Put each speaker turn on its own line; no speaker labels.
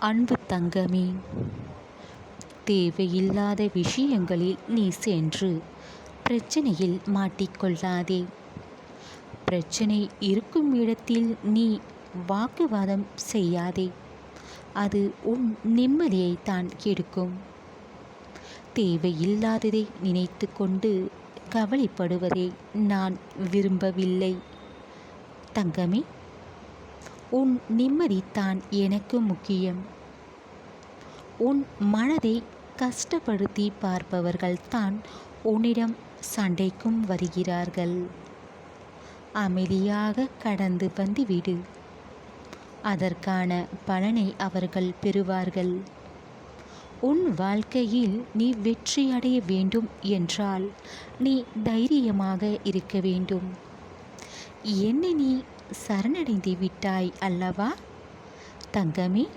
அன்பு தங்கமே, தேவையில்லாத விஷயங்களில் நீ சென்று பிரச்சனையில் மாட்டிக்கொள்ளாதே. பிரச்சனை இருக்கும் இடத்தில் நீ வாக்குவாதம் செய்யாதே. அது உன் நிம்மதியை தான் கெடுக்கும். தேவையில்லாததை நினைத்து கொண்டு கவலைப்படுவதை நான் விரும்பவில்லை. தங்கமே, உன் நிம்மதிதான் எனக்கு முக்கியம். உன் மனதை கஷ்டப்படுத்தி பார்ப்பவர்கள்தான் உன்னிடம் சண்டைக்கும் வருகிறார்கள். அமைதியாக கடந்து வந்துவிடு. அதற்கான பலனை அவர்கள் பெறுவார்கள். உன் வாழ்க்கையில் நீ வெற்றியடைய வேண்டும் என்றால் நீ தைரியமாக இருக்க வேண்டும். என்னை நீ சரணடைந்து விட்டாய் அல்லவா தங்கமே?